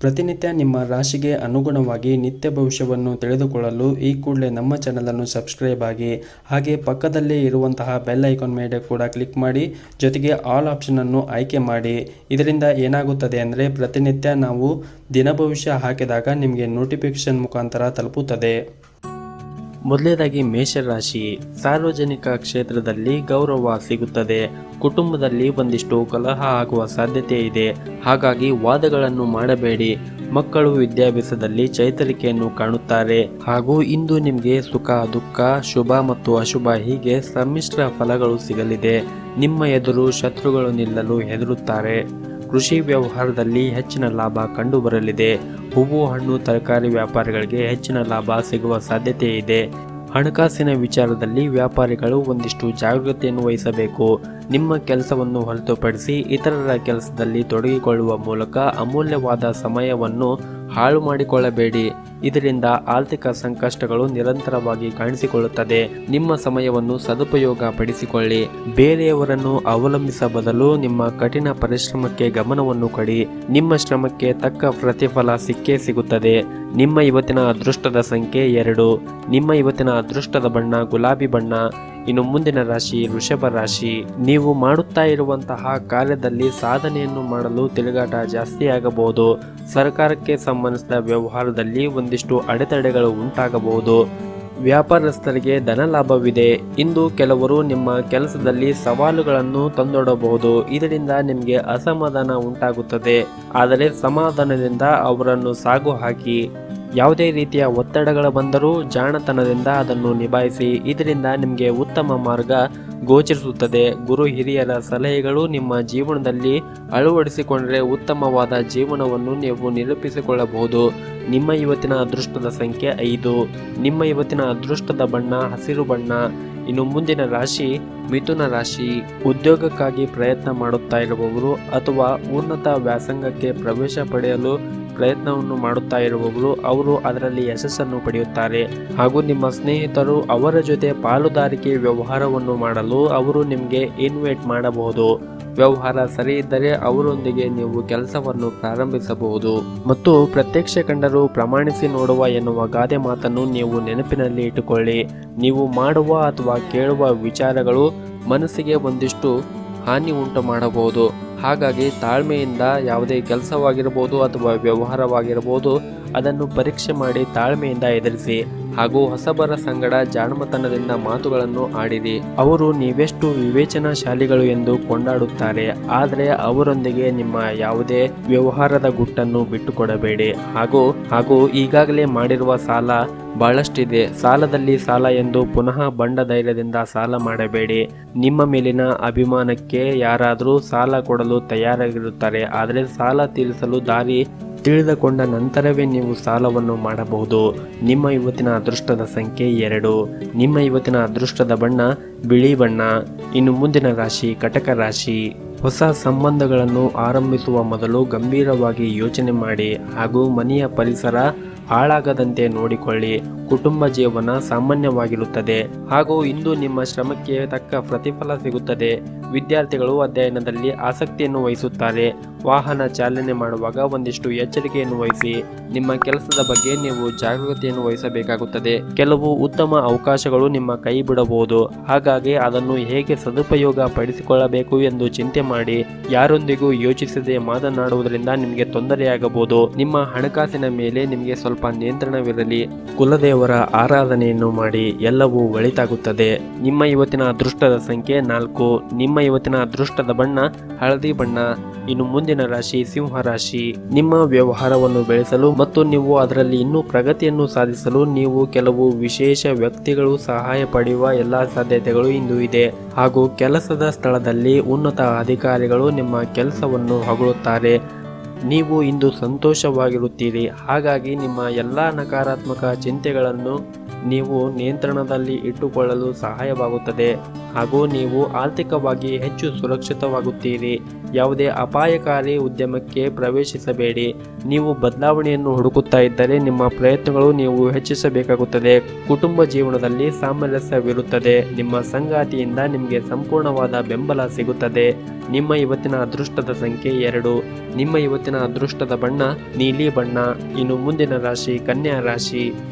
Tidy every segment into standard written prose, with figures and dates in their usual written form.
ಪ್ರತಿನಿತ್ಯ ನಿಮ್ಮ ರಾಶಿಗೆ ಅನುಗುಣವಾಗಿ ನಿತ್ಯ ಭವಿಷ್ಯವನ್ನು ತಿಳಿದುಕೊಳ್ಳಲು ಈ ಕೂಡಲೇ ನಮ್ಮ ಚಾನಲನ್ನು ಸಬ್ಸ್ಕ್ರೈಬ್ ಆಗಿ, ಹಾಗೆ ಪಕ್ಕದಲ್ಲೇ ಇರುವಂತಹ ಬೆಲ್ ಐಕಾನ್ ಮೇಲೆ ಕೂಡ ಕ್ಲಿಕ್ ಮಾಡಿ, ಜೊತೆಗೆ ಆಲ್ ಆಪ್ಷನನ್ನು ಆಯ್ಕೆ ಮಾಡಿ. ಇದರಿಂದ ಏನಾಗುತ್ತದೆ ಅಂದರೆ ಪ್ರತಿನಿತ್ಯ ನಾವು ದಿನ ಭವಿಷ್ಯ ಹಾಕಿದಾಗ ನಿಮಗೆ ನೋಟಿಫಿಕೇಶನ್ ಮುಖಾಂತರ ತಲುಪುತ್ತದೆ. ಮೊದಲನೇದಾಗಿ ಮೇಷರಾಶಿ. ಸಾರ್ವಜನಿಕ ಕ್ಷೇತ್ರದಲ್ಲಿ ಗೌರವ ಸಿಗುತ್ತದೆ. ಕುಟುಂಬದಲ್ಲಿ ಒಂದಿಷ್ಟು ಕಲಹ ಆಗುವ ಸಾಧ್ಯತೆ ಇದೆ, ಹಾಗಾಗಿ ವಾದಗಳನ್ನು ಮಾಡಬೇಡಿ. ಮಕ್ಕಳು ವಿದ್ಯಾಭ್ಯಾಸದಲ್ಲಿ ಚೈತರಿಕೆಯನ್ನು ಕಾಣುತ್ತಾರೆ. ಹಾಗೂ ಇಂದು ನಿಮಗೆ ಸುಖ ದುಃಖ, ಶುಭ ಮತ್ತು ಅಶುಭ ಹೀಗೆ ಸಮ್ಮಿಶ್ರ ಫಲಗಳು ಸಿಗಲಿದೆ. ನಿಮ್ಮ ಎದುರು ಶತ್ರುಗಳು ನಿಲ್ಲಲು ಹೆದರುತ್ತಾರೆ. ಕೃಷಿ ವ್ಯವಹಾರದಲ್ಲಿ ಹೆಚ್ಚಿನ ಲಾಭ ಕಂಡು ಬರಲಿದೆ. ಹೂವು ಹಣ್ಣು ತರಕಾರಿ ವ್ಯಾಪಾರಿಗಳಿಗೆ ಹೆಚ್ಚಿನ ಲಾಭ ಸಿಗುವ ಸಾಧ್ಯತೆ ಇದೆ. ಹಣಕಾಸಿನ ವಿಚಾರದಲ್ಲಿ ವ್ಯಾಪಾರಿಗಳು ಒಂದಿಷ್ಟು ಜಾಗೃತಿಯನ್ನು ವಹಿಸಬೇಕು. ನಿಮ್ಮ ಕೆಲಸವನ್ನು ಹೊರತುಪಡಿಸಿ ಇತರರ ಕೆಲಸದಲ್ಲಿ ತೊಡಗಿಕೊಳ್ಳುವ ಮೂಲಕ ಅಮೂಲ್ಯವಾದ ಸಮಯವನ್ನು ಹಾಳು ಮಾಡಿಕೊಳ್ಳಬೇಡಿ. ಇದರಿಂದ ಆರ್ಥಿಕ ಸಂಕಷ್ಟಗಳು ನಿರಂತರವಾಗಿ ಕಾಣಿಸಿಕೊಳ್ಳುತ್ತದೆ. ನಿಮ್ಮ ಸಮಯವನ್ನು ಸದುಪಯೋಗ ಪಡಿಸಿಕೊಳ್ಳಿ. ಬೇರೆಯವರನ್ನು ಅವಲಂಬಿಸ ಬದಲು ನಿಮ್ಮ ಕಠಿಣ ಪರಿಶ್ರಮಕ್ಕೆ ಗಮನವನ್ನು ಕೊಡಿ. ನಿಮ್ಮ ಶ್ರಮಕ್ಕೆ ತಕ್ಕ ಪ್ರತಿಫಲ ಸಿಕ್ಕೇ ಸಿಗುತ್ತದೆ. ನಿಮ್ಮ ಇವತ್ತಿನ ಅದೃಷ್ಟದ ಸಂಖ್ಯೆ 2. ನಿಮ್ಮ ಇವತ್ತಿನ ಅದೃಷ್ಟದ ಬಣ್ಣ ಗುಲಾಬಿ ಬಣ್ಣ. ಇನ್ನು ಮುಂದಿನ ರಾಶಿ ವೃಷಭ ರಾಶಿ. ನೀವು ಮಾಡುತ್ತಾ ಇರುವಂತಹ ಕಾರ್ಯದಲ್ಲಿ ಸಾಧನೆಯನ್ನು ಮಾಡಲು ತಿರುಗಾಟ ಜಾಸ್ತಿ ಆಗಬಹುದು. ಸರ್ಕಾರಕ್ಕೆ ಸಂಬಂಧಿಸಿದ ವ್ಯವಹಾರದಲ್ಲಿ ಒಂದಿಷ್ಟು ಅಡೆತಡೆಗಳು ಉಂಟಾಗಬಹುದು. ವ್ಯಾಪಾರಸ್ಥರಿಗೆ ಧನ ಲಾಭವಿದೆ. ಇಂದು ಕೆಲವರು ನಿಮ್ಮ ಕೆಲಸದಲ್ಲಿ ಸವಾಲುಗಳನ್ನು ತಂದೊಡ್ಡಬಹುದು. ಇದರಿಂದ ನಿಮಗೆ ಅಸಮಾಧಾನ ಉಂಟಾಗುತ್ತದೆ. ಆದರೆ ಸಮಾಧಾನದಿಂದ ಅವರನ್ನು ಸಾಗು ಹಾಕಿ. ಯಾವುದೇ ರೀತಿಯ ಒತ್ತಡಗಳು ಬಂದರೂ ಜಾಣತನದಿಂದ ಅದನ್ನು ನಿಭಾಯಿಸಿ. ಇದರಿಂದ ನಿಮಗೆ ಉತ್ತಮ ಮಾರ್ಗ ಗೋಚರಿಸುತ್ತದೆ. ಗುರು ಹಿರಿಯರ ಸಲಹೆಗಳು ನಿಮ್ಮ ಜೀವನದಲ್ಲಿ ಅಳವಡಿಸಿಕೊಂಡರೆ ಉತ್ತಮವಾದ ಜೀವನವನ್ನು ನೀವು ನಿರೂಪಿಸಿಕೊಳ್ಳಬಹುದು. ನಿಮ್ಮ ಇವತ್ತಿನ ಅದೃಷ್ಟದ ಸಂಖ್ಯೆ 5. ನಿಮ್ಮ ಇವತ್ತಿನ ಅದೃಷ್ಟದ ಬಣ್ಣ ಹಸಿರು ಬಣ್ಣ. ಇನ್ನು ಮುಂದಿನ ರಾಶಿ ಮಿಥುನ ರಾಶಿ. ಉದ್ಯೋಗಕ್ಕಾಗಿ ಪ್ರಯತ್ನ ಮಾಡುತ್ತಾ ಇರುವವರು ಅಥವಾ ಉನ್ನತ ವ್ಯಾಸಂಗಕ್ಕೆ ಪ್ರವೇಶ ಪಡೆಯಲು ಪ್ರಯತ್ನವನ್ನು ಮಾಡುತ್ತಾ ಇರುವವರು ಅವರು ಅದರಲ್ಲಿ ಯಶಸ್ಸನ್ನು ಪಡೆಯುತ್ತಾರೆ. ಹಾಗೂ ನಿಮ್ಮ ಸ್ನೇಹಿತರು ಅವರ ಜೊತೆ ಪಾಲುದಾರಿಕೆ ವ್ಯವಹಾರವನ್ನು ಮಾಡಲು ಅವರು ನಿಮಗೆ ಇನ್ವೈಟ್ ಮಾಡಬಹುದು. ವ್ಯವಹಾರ ಸರಿ ಇದ್ದರೆ ಅವರೊಂದಿಗೆ ನೀವು ಕೆಲಸವನ್ನು ಪ್ರಾರಂಭಿಸಬಹುದು. ಮತ್ತು ಪ್ರತ್ಯಕ್ಷ ಕಂಡರೂ ಪ್ರಮಾಣಿಸಿ ನೋಡುವ ಎನ್ನುವ ಗಾದೆ ಮಾತನ್ನು ನೀವು ನೆನಪಿನಲ್ಲಿ ಇಟ್ಟುಕೊಳ್ಳಿ. ನೀವು ಮಾಡುವ ಅಥವಾ ಕೇಳುವ ವಿಚಾರಗಳು ಮನಸ್ಸಿಗೆ ಒಂದಿಷ್ಟು ಹಾನಿ ಉಂಟು ಮಾಡಬಹುದು. ಹಾಗಾಗಿ ತಾಳ್ಮೆಯಿಂದ ಯಾವುದೇ ಕೆಲಸವಾಗಿರಬಹುದು ಅಥವಾ ವ್ಯವಹಾರವಾಗಿರಬಹುದು ಅದನ್ನು ಪರೀಕ್ಷೆ ಮಾಡಿ ತಾಳ್ಮೆಯಿಂದ ಎದುರಿಸಿ. ಹಾಗೂ ಹೊಸಬರ ಸಂಗಡ ಜಾಣಮತನದಿಂದ ಮಾತುಗಳನ್ನು ಆಡಿರಿ. ಅವರು ನೀವೆಷ್ಟು ವಿವೇಚನಾಶಾಲಿಗಳು ಎಂದು ಕೊಂಡಾಡುತ್ತಾರೆ. ಆದರೆ ಅವರೊಂದಿಗೆ ನಿಮ್ಮ ಯಾವುದೇ ವ್ಯವಹಾರದ ಗುಟ್ಟನ್ನು ಬಿಟ್ಟುಕೊಡಬೇಡಿ. ಹಾಗೂ ಈಗಾಗಲೇ ಮಾಡಿರುವ ಸಾಲ ಬಹಳಷ್ಟಿದೆ. ಸಾಲದಲ್ಲಿ ಸಾಲ ಎಂದು ಪುನಃ ಬಂಡ ಧೈರ್ಯದಿಂದ ಸಾಲ ಮಾಡಬೇಡಿ. ನಿಮ್ಮ ಮೇಲಿನ ಅಭಿಮಾನಕ್ಕೆ ಯಾರಾದರೂ ಸಾಲ ಕೊಡಲು ತಯಾರಾಗಿರುತ್ತಾರೆ. ಆದರೆ ಸಾಲ ತೀರಿಸಲು ದಾರಿ ತಿಳಿದುಕೊಂಡ ನಂತರವೇ ನೀವು ಸಾಲವನ್ನು ಮಾಡಬಹುದು. ನಿಮ್ಮ ಇವತ್ತಿನ ಅದೃಷ್ಟದ ಸಂಖ್ಯೆ 2. ನಿಮ್ಮ ಇವತ್ತಿನ ಅದೃಷ್ಟದ ಬಣ್ಣ ಬಿಳಿ ಬಣ್ಣ. ಇನ್ನು ಮುಂದಿನ ರಾಶಿ ಕಟಕ ರಾಶಿ. ಹೊಸ ಸಂಬಂಧಗಳನ್ನು ಆರಂಭಿಸುವ ಮೊದಲು ಗಂಭೀರವಾಗಿ ಯೋಚನೆ ಮಾಡಿ. ಹಾಗೂ ಮನೆಯ ಪರಿಸರ ಹಾಳಾಗದಂತೆ ನೋಡಿಕೊಳ್ಳಿ. ಕುಟುಂಬ ಜೀವನ ಸಾಮಾನ್ಯವಾಗಿರುತ್ತದೆ. ಹಾಗೂ ಇಂದು ನಿಮ್ಮ ಶ್ರಮಕ್ಕೆ ತಕ್ಕ ಪ್ರತಿಫಲ ಸಿಗುತ್ತದೆ. ವಿದ್ಯಾರ್ಥಿಗಳು ಅಧ್ಯಯನದಲ್ಲಿ ಆಸಕ್ತಿಯನ್ನು ವಹಿಸುತ್ತಾರೆ. ವಾಹನ ಚಾಲನೆ ಮಾಡುವಾಗ ಒಂದಿಷ್ಟು ಎಚ್ಚರಿಕೆಯನ್ನು ವಹಿಸಿ. ನಿಮ್ಮ ಕೆಲಸದ ಬಗ್ಗೆ ನೀವು ಜಾಗೃತಿಯನ್ನು ವಹಿಸಬೇಕಾಗುತ್ತದೆ. ಕೆಲವು ಉತ್ತಮ ಅವಕಾಶಗಳು ನಿಮ್ಮ ಕೈ ಬಿಡಬಹುದು. ಹಾಗಾಗಿ ಅದನ್ನು ಹೇಗೆ ಸದುಪಯೋಗ ಪಡಿಸಿಕೊಳ್ಳಬೇಕು ಎಂದು ಚಿಂತೆ ಮಾಡಿ. ಯಾರೊಂದಿಗೂ ಯೋಚಿಸದೆ ಮಾತನಾಡುವುದರಿಂದ ನಿಮಗೆ ತೊಂದರೆಯಾಗಬಹುದು. ನಿಮ್ಮ ಹಣಕಾಸಿನ ಮೇಲೆ ನಿಮಗೆ ಸ್ವಲ್ಪ ನಿಯಂತ್ರಣವಿರಲಿ. ಕುಲದೇವರ ಆರಾಧನೆಯನ್ನು ಮಾಡಿ. ಎಲ್ಲವೂ ಒಳಿತಾಗುತ್ತದೆ. ನಿಮ್ಮ ಇವತ್ತಿನ ಅದೃಷ್ಟದ ಸಂಖ್ಯೆ 4. ನಿಮ್ಮ ಇವತ್ತಿನ ಅದೃಷ್ಟದ ಬಣ್ಣ ಹಳದಿ ಬಣ್ಣ. ಇನ್ನು ಮುಂದಿನ ರಾಶಿ ಸಿಂಹ ರಾಶಿ. ನಿಮ್ಮ ವ್ಯವಹಾರವನ್ನು ಬೆಳೆಸಲು ಮತ್ತು ನೀವು ಅದರಲ್ಲಿ ಇನ್ನೂ ಪ್ರಗತಿಯನ್ನು ಸಾಧಿಸಲು ನೀವು ಕೆಲವು ವಿಶೇಷ ವ್ಯಕ್ತಿಗಳು ಸಹಾಯ ಪಡೆಯುವ ಎಲ್ಲಾ ಸಾಧ್ಯತೆಗಳು ಇಂದು ಇದೆ. ಹಾಗೂ ಕೆಲಸದ ಸ್ಥಳದಲ್ಲಿ ಉನ್ನತ ಅಧಿಕಾರಿಗಳು ನಿಮ್ಮ ಕೆಲಸವನ್ನು ಹೊಗಳುತ್ತಾರೆ. ನೀವು ಇಂದು ಸಂತೋಷವಾಗಿರುತ್ತೀರಿ. ಹಾಗಾಗಿ ನಿಮ್ಮ ಎಲ್ಲ ನಕಾರಾತ್ಮಕ ಚಿಂತೆಗಳನ್ನು ನೀವು ನಿಯಂತ್ರಣದಲ್ಲಿ ಇಟ್ಟುಕೊಳ್ಳಲು ಸಹಾಯವಾಗುತ್ತದೆ ಹಾಗೂ ನೀವು ಆರ್ಥಿಕವಾಗಿ ಹೆಚ್ಚು ಸುರಕ್ಷಿತವಾಗುತ್ತೀರಿ. ಯಾವುದೇ ಅಪಾಯಕಾರಿ ಉದ್ಯಮಕ್ಕೆ ಪ್ರವೇಶಿಸಬೇಡಿ. ನೀವು ಬದಲಾವಣೆಯನ್ನು ಹುಡುಕುತ್ತಾ ಇದ್ದರೆ ನಿಮ್ಮ ಪ್ರಯತ್ನಗಳು ನೀವು ಹೆಚ್ಚಿಸಬೇಕಾಗುತ್ತದೆ. ಕುಟುಂಬ ಜೀವನದಲ್ಲಿ ಸಾಮರಸ್ಯವಿರುತ್ತದೆ. ನಿಮ್ಮ ಸಂಗಾತಿಯಿಂದ ನಿಮಗೆ ಸಂಪೂರ್ಣವಾದ ಬೆಂಬಲ ಸಿಗುತ್ತದೆ. ನಿಮ್ಮ ಇವತ್ತಿನ ಅದೃಷ್ಟದ ಸಂಖ್ಯೆ 2. ನಿಮ್ಮ ಇವತ್ತಿನ ಅದೃಷ್ಟದ ಬಣ್ಣ ನೀಲಿ ಬಣ್ಣ. ಇನ್ನು ಮುಂದಿನ ರಾಶಿ ಕನ್ಯಾ ರಾಶಿ.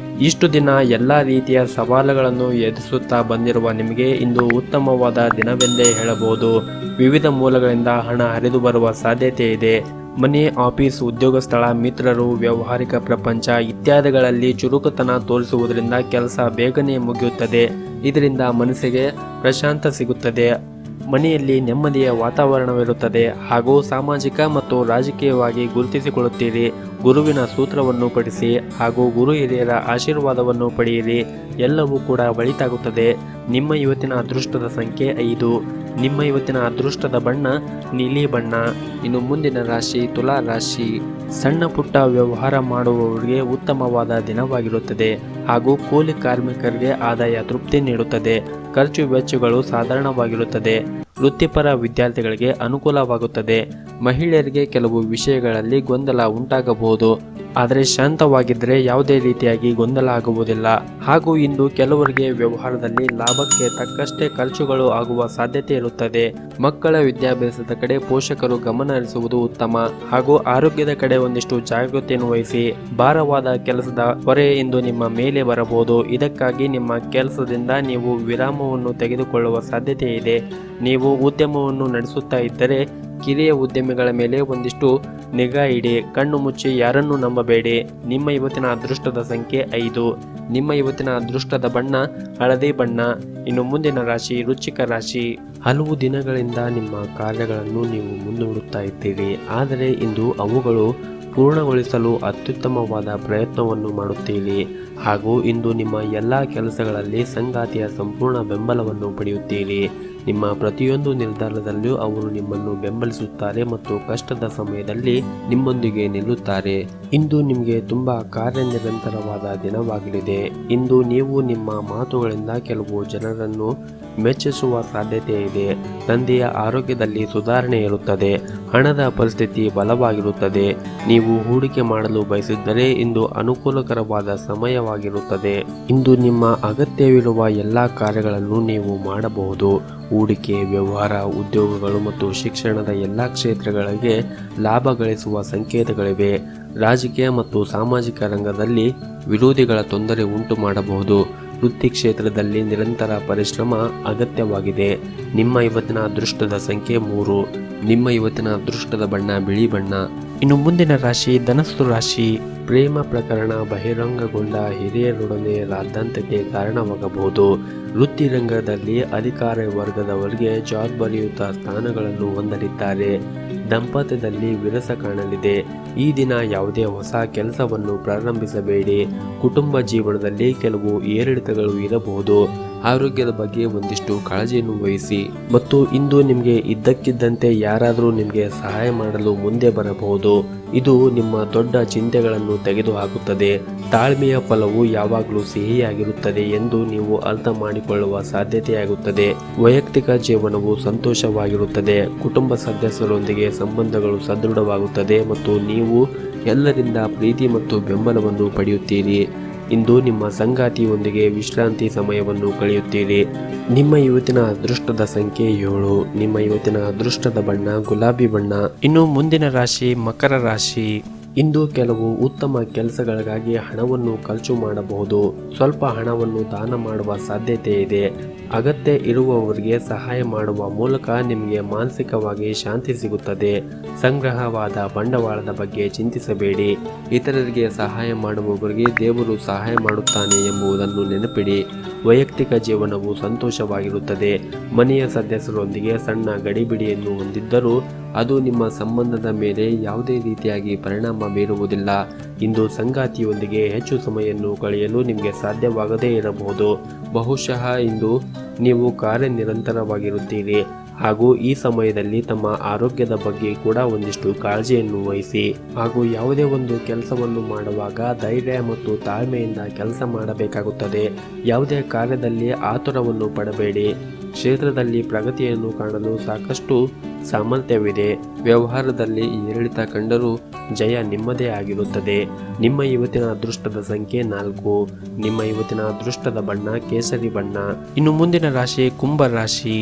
ಇಷ್ಟು ದಿನ ಎಲ್ಲ ರೀತಿಯ ಸವಾಲುಗಳನ್ನು ಎದುರಿಸುತ್ತಾ ಬಂದಿರುವ ನಿಮಗೆ ಇಂದು ಉತ್ತಮವಾದ ದಿನವೆಂದೇ ಹೇಳಬಹುದು. ವಿವಿಧ ಮೂಲಗಳಿಂದ ಹಣ ಹರಿದು ಬರುವ ಸಾಧ್ಯತೆ ಇದೆ. ಮನೆ, ಆಫೀಸ್, ಉದ್ಯೋಗ ಸ್ಥಳ, ಮಿತ್ರರು, ವ್ಯಾವಹಾರಿಕ ಪ್ರಪಂಚ ಇತ್ಯಾದಿಗಳಲ್ಲಿ ಚುರುಕುತನ ತೋರಿಸುವುದರಿಂದ ಕೆಲಸ ಬೇಗನೆ ಮುಗಿಯುತ್ತದೆ. ಇದರಿಂದ ಮನಸ್ಸಿಗೆ ಪ್ರಶಾಂತ ಸಿಗುತ್ತದೆ. ಮನೆಯಲ್ಲಿ ನೆಮ್ಮದಿಯ ವಾತಾವರಣವಿರುತ್ತದೆ ಹಾಗೂ ಸಾಮಾಜಿಕ ಮತ್ತು ರಾಜಕೀಯವಾಗಿ ಗುರುತಿಸಿಕೊಳ್ಳುತ್ತೀರಿ. ಗುರುವಿನ ಸೂತ್ರವನ್ನು ಪಡಿಸಿ ಹಾಗೂ ಗುರು ಹಿರಿಯರ ಆಶೀರ್ವಾದವನ್ನು ಪಡೆಯಿರಿ. ಎಲ್ಲವೂ ಕೂಡ ಒಳಿತಾಗುತ್ತದೆ. ನಿಮ್ಮ ಇವತ್ತಿನ ಅದೃಷ್ಟದ ಸಂಖ್ಯೆ 5. ನಿಮ್ಮ ಇವತ್ತಿನ ಅದೃಷ್ಟದ ಬಣ್ಣ ನೀಲಿ ಬಣ್ಣ. ಇನ್ನು ಮುಂದಿನ ರಾಶಿ ತುಲಾ ರಾಶಿ. ಸಣ್ಣ ಪುಟ್ಟ ವ್ಯವಹಾರ ಮಾಡುವವರಿಗೆ ಉತ್ತಮವಾದ ದಿನವಾಗಿರುತ್ತದೆ ಹಾಗೂ ಕೂಲಿ ಕಾರ್ಮಿಕರಿಗೆ ಆದಾಯ ತೃಪ್ತಿ ನೀಡುತ್ತದೆ. ಖರ್ಚು ವೆಚ್ಚಗಳು ಸಾಧಾರಣವಾಗಿರುತ್ತದೆ. ವೃತ್ತಿಪರ ವಿದ್ಯಾರ್ಥಿಗಳಿಗೆ ಅನುಕೂಲವಾಗುತ್ತದೆ. ಮಹಿಳೆಯರಿಗೆ ಕೆಲವು ವಿಷಯಗಳಲ್ಲಿ ಗೊಂದಲ ಉಂಟಾಗಬಹುದು, ಆದರೆ ಶಾಂತವಾಗಿದ್ದರೆ ಯಾವುದೇ ರೀತಿಯಾಗಿ ಗೊಂದಲ ಆಗುವುದಿಲ್ಲ. ಹಾಗೂ ಇಂದು ಕೆಲವರಿಗೆ ವ್ಯವಹಾರದಲ್ಲಿ ಲಾಭಕ್ಕೆ ತಕ್ಕಷ್ಟೇ ಖರ್ಚುಗಳು ಆಗುವ ಸಾಧ್ಯತೆ ಇರುತ್ತದೆ. ಮಕ್ಕಳ ವಿದ್ಯಾಭ್ಯಾಸದ ಕಡೆ ಪೋಷಕರು ಗಮನ ಹರಿಸುವುದು ಉತ್ತಮ ಹಾಗೂ ಆರೋಗ್ಯದ ಕಡೆ ಒಂದಿಷ್ಟು ಜಾಗೃತಿಯನ್ನು ವಹಿಸಿ. ಭಾರವಾದ ಕೆಲಸದ ಹೊರೆ ಇಂದು ನಿಮ್ಮ ಮೇಲೆ ಬರಬಹುದು. ಇದಕ್ಕಾಗಿ ನಿಮ್ಮ ಕೆಲಸದಿಂದ ನೀವು ವಿರಾಮವನ್ನು ತೆಗೆದುಕೊಳ್ಳುವ ಸಾಧ್ಯತೆ ಇದೆ. ನೀವು ಉದ್ಯಮವನ್ನು ನಡೆಸುತ್ತಾ ಇದ್ದರೆ ಕಿರಿಯ ಉದ್ಯಮಿಗಳ ಮೇಲೆ ಒಂದಿಷ್ಟು ನಿಗಾ ಇಡಿ. ಕಣ್ಣು ಮುಚ್ಚಿ ಯಾರನ್ನೂ ನಂಬಬೇಡಿ. ನಿಮ್ಮ ಇವತ್ತಿನ ಅದೃಷ್ಟದ ಸಂಖ್ಯೆ 5. ನಿಮ್ಮ ಇವತ್ತಿನ ಅದೃಷ್ಟದ ಬಣ್ಣ ಹಳದಿ ಬಣ್ಣ. ಇನ್ನು ಮುಂದಿನ ರಾಶಿ ವೃಶ್ಚಿಕ ರಾಶಿ. ಹಲವು ದಿನಗಳಿಂದ ನಿಮ್ಮ ಕಾರ್ಯಗಳನ್ನು ನೀವು ಮುಂದೂಡುತ್ತಾ ಇದ್ದೀರಿ, ಆದರೆ ಇಂದು ಅವುಗಳು ಪೂರ್ಣಗೊಳಿಸಲು ಅತ್ಯುತ್ತಮವಾದ ಪ್ರಯತ್ನವನ್ನು ಮಾಡುತ್ತೀರಿ ಹಾಗೂ ಇಂದು ನಿಮ್ಮ ಎಲ್ಲ ಕೆಲಸಗಳಲ್ಲಿ ಸಂಗಾತಿಯ ಸಂಪೂರ್ಣ ಬೆಂಬಲವನ್ನು ಪಡೆಯುತ್ತೀರಿ. ನಿಮ್ಮ ಪ್ರತಿಯೊಂದು ನಿರ್ಧಾರದಲ್ಲೂ ಅವರು ನಿಮ್ಮನ್ನು ಬೆಂಬಲಿಸುತ್ತಾರೆ ಮತ್ತು ಕಷ್ಟದ ಸಮಯದಲ್ಲಿ ನಿಮ್ಮೊಂದಿಗೆ ನಿಲ್ಲುತ್ತಾರೆ. ಇಂದು ನಿಮಗೆ ತುಂಬಾ ಕಾರ್ಯನಿರಂತರವಾದ ದಿನವಾಗಲಿದೆ. ಇಂದು ನೀವು ನಿಮ್ಮ ಮಾತುಗಳಿಂದ ಕೆಲವು ಜನರನ್ನು ಮೆಚ್ಚಿಸುವ ಸಾಧ್ಯತೆ ಇದೆ. ತಂದೆಯ ಆರೋಗ್ಯದಲ್ಲಿ ಸುಧಾರಣೆ ಇರುತ್ತದೆ. ಹಣದ ಪರಿಸ್ಥಿತಿ ಬಲವಾಗಿರುತ್ತದೆ. ನೀವು ಹೂಡಿಕೆ ಮಾಡಲು ಬಯಸಿದ್ದರೆ ಇಂದು ಅನುಕೂಲಕರವಾದ ಸಮಯವಾಗಿರುತ್ತದೆ. ಇಂದು ನಿಮ್ಮ ಅಗತ್ಯವಿರುವ ಎಲ್ಲ ಕಾರ್ಯಗಳನ್ನು ನೀವು ಮಾಡಬಹುದು. ಹೂಡಿಕೆ, ವ್ಯವಹಾರ, ಉದ್ಯೋಗಗಳು ಮತ್ತು ಶಿಕ್ಷಣದ ಎಲ್ಲ ಕ್ಷೇತ್ರಗಳಿಗೆ ಲಾಭ ಗಳಿಸುವ ಸಂಕೇತಗಳಿವೆ. ರಾಜಕೀಯ ಮತ್ತು ಸಾಮಾಜಿಕ ರಂಗದಲ್ಲಿ ವಿರೋಧಿಗಳ ತೊಂದರೆ ಉಂಟು ಮಾಡಬಹುದು. ವೃತ್ತಿ ಕ್ಷೇತ್ರದಲ್ಲಿ ನಿರಂತರ ಪರಿಶ್ರಮ ಅಗತ್ಯವಾಗಿದೆ. ನಿಮ್ಮ ಇವತ್ತಿನ ಅದೃಷ್ಟದ ಸಂಖ್ಯೆ 3. ನಿಮ್ಮ ಇವತ್ತಿನ ಅದೃಷ್ಟದ ಬಣ್ಣ ಬಿಳಿ ಬಣ್ಣ. ಇನ್ನು ಮುಂದಿನ ರಾಶಿ ಧನಸ್ಸು ರಾಶಿ. ಪ್ರೇಮ ಪ್ರಕರಣ ಬಹಿರಂಗಗೊಂಡ ಹಿರಿಯರೊಡನೆ ರಾದ್ಧಾಂತಕ್ಕೆ ಕಾರಣವಾಗಬಹುದು. ವೃತ್ತಿ ರಂಗದಲ್ಲಿ ಅಧಿಕಾರ ವರ್ಗದವರಿಗೆ ಜವಾಬ್ದಾರಿಯುತ ಸ್ಥಾನಗಳನ್ನು ಹೊಂದಲಿದ್ದಾರೆ. ದಾಂಪತ್ಯದಲ್ಲಿ ವಿರಸ ಕಾಣಲಿದೆ. ಈ ದಿನ ಯಾವುದೇ ಹೊಸ ಕೆಲಸವನ್ನು ಪ್ರಾರಂಭಿಸಬೇಡಿ. ಕುಟುಂಬ ಜೀವನದಲ್ಲಿ ಕೆಲವು ಏರಿಳಿತಗಳು ಇರಬಹುದು. ಆರೋಗ್ಯದ ಬಗ್ಗೆ ಒಂದಿಷ್ಟು ಕಾಳಜಿಯನ್ನು ವಹಿಸಿ. ಮತ್ತು ಇಂದು ನಿಮಗೆ ಇದ್ದಕ್ಕಿದ್ದಂತೆ ಯಾರಾದರೂ ನಿಮಗೆ ಸಹಾಯ ಮಾಡಲು ಮುಂದೆ ಬರಬಹುದು. ಇದು ನಿಮ್ಮ ದೊಡ್ಡ ಚಿಂತೆಗಳನ್ನು ತೆಗೆದುಹಾಕುತ್ತದೆ. ತಾಳ್ಮೆಯ ಫಲವು ಯಾವಾಗಲೂ ಸಿಹಿಯಾಗಿರುತ್ತದೆ ಎಂದು ನೀವು ಅರ್ಥ ಮಾಡಿಕೊಳ್ಳುವ ಸಾಧ್ಯತೆಯಾಗುತ್ತದೆ. ವೈಯಕ್ತಿಕ ಜೀವನವು ಸಂತೋಷವಾಗಿರುತ್ತದೆ. ಕುಟುಂಬ ಸದಸ್ಯರೊಂದಿಗೆ ಸಂಬಂಧಗಳು ಸದೃಢವಾಗುತ್ತದೆ ಮತ್ತು ನೀವು ಎಲ್ಲರಿಂದ ಪ್ರೀತಿ ಮತ್ತು ಬೆಂಬಲವನ್ನು ಪಡೆಯುತ್ತೀರಿ. ಇಂದು ನಿಮ್ಮ ಸಂಗಾತಿಯೊಂದಿಗೆ ವಿಶ್ರಾಂತಿ ಸಮಯವನ್ನು ಕಳೆಯುತ್ತೀರಿ. ನಿಮ್ಮ ಇವತ್ತಿನ ಅದೃಷ್ಟದ ಸಂಖ್ಯೆ 7. ನಿಮ್ಮ ಇವತ್ತಿನ ಅದೃಷ್ಟದ ಬಣ್ಣ ಗುಲಾಬಿ ಬಣ್ಣ. ಇನ್ನು ಮುಂದಿನ ರಾಶಿ ಮಕರ ರಾಶಿ. ಇಂದು ಕೆಲವು ಉತ್ತಮ ಕೆಲಸಗಳಿಗಾಗಿ ಹಣವನ್ನು ಖರ್ಚು ಮಾಡಬಹುದು. ಸ್ವಲ್ಪ ಹಣವನ್ನು ದಾನ ಮಾಡುವ ಸಾಧ್ಯತೆ ಇದೆ. ಅಗತ್ಯ ಇರುವವರಿಗೆ ಸಹಾಯ ಮಾಡುವ ಮೂಲಕ ನಿಮಗೆ ಮಾನಸಿಕವಾಗಿ ಶಾಂತಿ ಸಿಗುತ್ತದೆ. ಸಂಗ್ರಹವಾದ ಬಂಡವಾಳದ ಬಗ್ಗೆ ಚಿಂತಿಸಬೇಡಿ. ಇತರರಿಗೆ ಸಹಾಯ ಮಾಡುವವರಿಗೆ ದೇವರು ಸಹಾಯ ಮಾಡುತ್ತಾನೆ ಎಂಬುದನ್ನು ನೆನಪಿಡಿ. ವೈಯಕ್ತಿಕ ಜೀವನವು ಸಂತೋಷವಾಗಿರುತ್ತದೆ. ಮನೆಯ ಸದಸ್ಯರೊಂದಿಗೆ ಸಣ್ಣ ಗಡಿಬಿಡಿಯನ್ನು ಹೊಂದಿದ್ದರೂ ಅದು ನಿಮ್ಮ ಸಂಬಂಧದ ಮೇಲೆ ಯಾವುದೇ ರೀತಿಯಾಗಿ ಪರಿಣಾಮ ಬೀರುವುದಿಲ್ಲ. ಇಂದು ಸಂಗಾತಿಯೊಂದಿಗೆ ಹೆಚ್ಚು ಸಮಯವನ್ನು ಕಳೆಯಲು ನಿಮಗೆ ಸಾಧ್ಯವಾಗದೇ ಇರಬಹುದು. ಬಹುಶಃ ಇಂದು ನೀವು ಕಾರ್ಯನಿರಂತರವಾಗಿರುತ್ತೀರಿ ಹಾಗೂ ಈ ಸಮಯದಲ್ಲಿ ತಮ್ಮ ಆರೋಗ್ಯದ ಬಗ್ಗೆ ಕೂಡ ಒಂದಿಷ್ಟು ಕಾಳಜಿಯನ್ನು ವಹಿಸಿ. ಹಾಗೂ ಯಾವುದೇ ಒಂದು ಕೆಲಸವನ್ನು ಮಾಡುವಾಗ ಧೈರ್ಯ ಮತ್ತು ತಾಳ್ಮೆಯಿಂದ ಕೆಲಸ ಮಾಡಬೇಕಾಗುತ್ತದೆ. ಯಾವುದೇ ಕಾರ್ಯದಲ್ಲಿ ಆತುರವನ್ನು ಪಡಬೇಡಿ. ಕ್ಷೇತ್ರದಲ್ಲಿ ಪ್ರಗತಿಯನ್ನು ಕಾಣಲು ಸಾಕಷ್ಟು ಸಾಮರ್ಥ್ಯವಿದೆ. ವ್ಯವಹಾರದಲ್ಲಿ ಏರಿಳಿತ ಕಂಡರೂ ಜಯ ನಿಮ್ಮದೇ ಆಗಿರುತ್ತದೆ. ನಿಮ್ಮ ಇವತ್ತಿನ ಅದೃಷ್ಟದ ಸಂಖ್ಯೆ 4. ನಿಮ್ಮ ಇವತ್ತಿನ ಅದೃಷ್ಟದ ಬಣ್ಣ ಕೇಸರಿ ಬಣ್ಣ. ಇನ್ನು ಮುಂದಿನ ರಾಶಿ ಕುಂಭ ರಾಶಿ.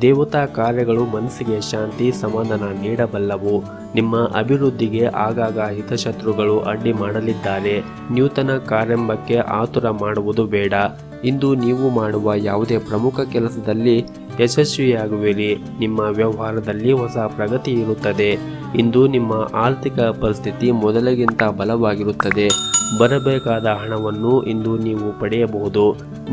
ದೇವತಾ ಕಾರ್ಯಗಳು ಮನಸ್ಸಿಗೆ ಶಾಂತಿ ಸಮಾಧಾನ ನೀಡಬಲ್ಲವು. ನಿಮ್ಮ ಅಭಿವೃದ್ಧಿಗೆ ಆಗಾಗ ಹಿತಶತ್ರುಗಳು ಅಡ್ಡಿ ಮಾಡಲಿದ್ದಾರೆ. ನೂತನ ಕಾರ್ಯಕ್ಕೆ ಆತುರ ಮಾಡುವುದು ಬೇಡ. ಇಂದು ನೀವು ಮಾಡುವ ಯಾವುದೇ ಪ್ರಮುಖ ಕೆಲಸದಲ್ಲಿ ಯಶಸ್ವಿಯಾಗುವಿರಿ. ನಿಮ್ಮ ವ್ಯವಹಾರದಲ್ಲಿ ಹೊಸ ಪ್ರಗತಿ ಇರುತ್ತದೆ. ಇಂದು ನಿಮ್ಮ ಆರ್ಥಿಕ ಪರಿಸ್ಥಿತಿ ಮೊದಲಿಗಿಂತ ಬಲವಾಗಿರುತ್ತದೆ. ಬರಬೇಕಾದ ಹಣವನ್ನು ಇಂದು ನೀವು ಪಡೆಯಬಹುದು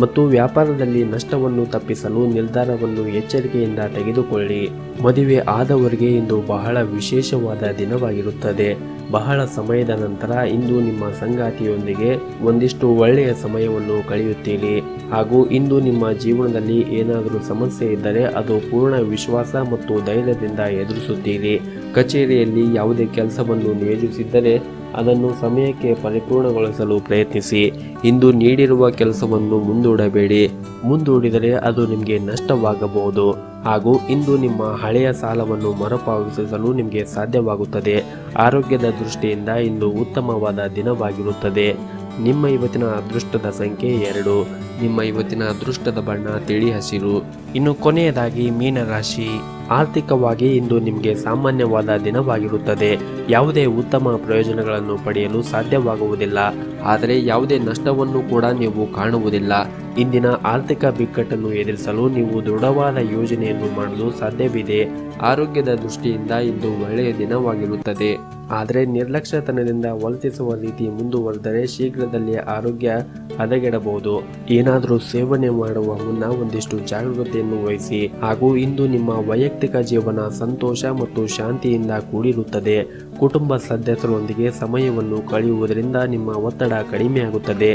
ಮತ್ತು ವ್ಯಾಪಾರದಲ್ಲಿ ನಷ್ಟವನ್ನು ತಪ್ಪಿಸಲು ನಿರ್ಧಾರವನ್ನು ಎಚ್ಚರಿಕೆಯಿಂದ ತೆಗೆದುಕೊಳ್ಳಿ. ಮದುವೆ ಆದವರಿಗೆ ಇಂದು ಬಹಳ ವಿಶೇಷವಾದ ದಿನವಾಗಿರುತ್ತದೆ. ಬಹಳ ಸಮಯದ ನಂತರ ಇಂದು ನಿಮ್ಮ ಸಂಗಾತಿಯೊಂದಿಗೆ ಒಂದಿಷ್ಟು ಒಳ್ಳೆಯ ಸಮಯವನ್ನು ಕಳೆಯುತ್ತೀರಿ. ಹಾಗೂ ಇಂದು ನಿಮ್ಮ ಜೀವನದಲ್ಲಿ ಏನಾದರೂ ಸಮಸ್ಯೆ ಇದ್ದರೆ ಅದು ಪೂರ್ಣ ವಿಶ್ವಾಸ ಮತ್ತು ಧೈರ್ಯದಿಂದ ಎದುರಿಸುತ್ತೀರಿ. ಕಚೇರಿಯಲ್ಲಿ ಯಾವುದೇ ಕೆಲಸವನ್ನು ನಿಯೋಜಿಸಿದ್ದರೆ ಅದನ್ನು ಸಮಯಕ್ಕೆ ಪರಿಪೂರ್ಣಗೊಳಿಸಲು ಪ್ರಯತ್ನಿಸಿ. ಇಂದು ನೀಡಿರುವ ಕೆಲಸವನ್ನು ಮುಂದೂಡಬೇಡಿ. ಮುಂದೂಡಿದರೆ ಅದು ನಿಮಗೆ ನಷ್ಟವಾಗಬಹುದು. ಹಾಗೂ ಇಂದು ನಿಮ್ಮ ಹಳೆಯ ಸಾಲವನ್ನು ಮರುಪಾವತಿಸಲು ನಿಮಗೆ ಸಾಧ್ಯವಾಗುತ್ತದೆ. ಆರೋಗ್ಯದ ದೃಷ್ಟಿಯಿಂದ ಇಂದು ಉತ್ತಮವಾದ ದಿನವಾಗಿರುತ್ತದೆ. ನಿಮ್ಮ ಇವತ್ತಿನ ಅದೃಷ್ಟದ ಸಂಖ್ಯೆ 2. ನಿಮ್ಮ ಇವತ್ತಿನ ಅದೃಷ್ಟದ ಬಣ್ಣ ತಿಳಿ ಹಸಿರು. ಇನ್ನು ಕೊನೆಯದಾಗಿ ಮೀನರಾಶಿ. ಆರ್ಥಿಕವಾಗಿ ಇಂದು ನಿಮಗೆ ಸಾಮಾನ್ಯವಾದ ದಿನವಾಗಿರುತ್ತದೆ. ಯಾವುದೇ ಉತ್ತಮ ಪ್ರಯೋಜನಗಳನ್ನು ಪಡೆಯಲು ಸಾಧ್ಯವಾಗುವುದಿಲ್ಲ. ಆದರೆ ಯಾವುದೇ ನಷ್ಟವನ್ನು ಕೂಡ ನೀವು ಕಾಣುವುದಿಲ್ಲ. ಇಂದಿನ ಆರ್ಥಿಕ ಬಿಕ್ಕಟ್ಟನ್ನು ಎದುರಿಸಲು ನೀವು ದೃಢವಾದ ಯೋಜನೆಯನ್ನು ಮಾಡಲು ಸಾಧ್ಯವಿದೆ. ಆರೋಗ್ಯದ ದೃಷ್ಟಿಯಿಂದ ಇಂದು ಒಳ್ಳೆಯ ದಿನವಾಗಿರುತ್ತದೆ. ಆದರೆ ನಿರ್ಲಕ್ಷ್ಯತನದಿಂದ ವರ್ತಿಸುವ ರೀತಿ ಮುಂದುವರೆದರೆ ಶೀಘ್ರದಲ್ಲೇ ಆರೋಗ್ಯ ಹದಗೆಡಬಹುದು. ಏನಾದರೂ ಸೇವನೆ ಮಾಡುವ ಮುನ್ನ ಒಂದಿಷ್ಟು ಜಾಗರೂಕತೆಯನ್ನು ವಹಿಸಿ. ಹಾಗೂ ಇಂದು ನಿಮ್ಮ ವೈಯಕ್ತಿಕ ಜೀವನ ಸಂತೋಷ ಮತ್ತು ಶಾಂತಿಯಿಂದ ಕೂಡಿರುತ್ತದೆ. ಕುಟುಂಬ ಸದಸ್ಯರೊಂದಿಗೆ ಸಮಯವನ್ನು ಕಳೆಯುವುದರಿಂದ ನಿಮ್ಮ ಒತ್ತಡ ಕಡಿಮೆಯಾಗುತ್ತದೆ.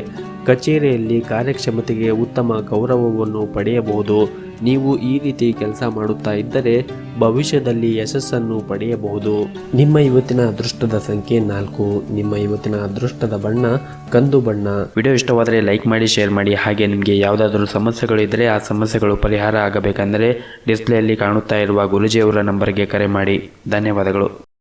ಕಚೇರಿಯಲ್ಲಿ ಕಾರ್ಯಕ್ಷಮತೆಗೆ ಉತ್ತಮ ಗೌರವವನ್ನು ಪಡೆಯಬಹುದು. ನೀವು ಈ ರೀತಿ ಕೆಲಸ ಮಾಡುತ್ತಾ ಇದ್ದರೆ ಭವಿಷ್ಯದಲ್ಲಿ ಯಶಸ್ಸನ್ನು ಪಡೆಯಬಹುದು. ನಿಮ್ಮ ಇವತ್ತಿನ ಅದೃಷ್ಟದ ಸಂಖ್ಯೆ 4. ನಿಮ್ಮ ಇವತ್ತಿನ ಅದೃಷ್ಟದ ಬಣ್ಣ ಕಂದು ಬಣ್ಣ. ವಿಡಿಯೋ ಇಷ್ಟವಾದರೆ ಲೈಕ್ ಮಾಡಿ, ಶೇರ್ ಮಾಡಿ. ಹಾಗೆ ನಿಮಗೆ ಯಾವುದಾದರೂ ಸಮಸ್ಯೆಗಳು ಇದ್ದರೆ ಆ ಸಮಸ್ಯೆಗಳು ಪರಿಹಾರ ಆಗಬೇಕೆಂದರೆ ಡಿಸ್ಪ್ಲೇಯಲ್ಲಿ ಕಾಣುತ್ತಾ ಇರುವ ಗುರೂಜಿಯವರ ನಂಬರ್ಗೆ ಕರೆ ಮಾಡಿ. ಧನ್ಯವಾದಗಳು.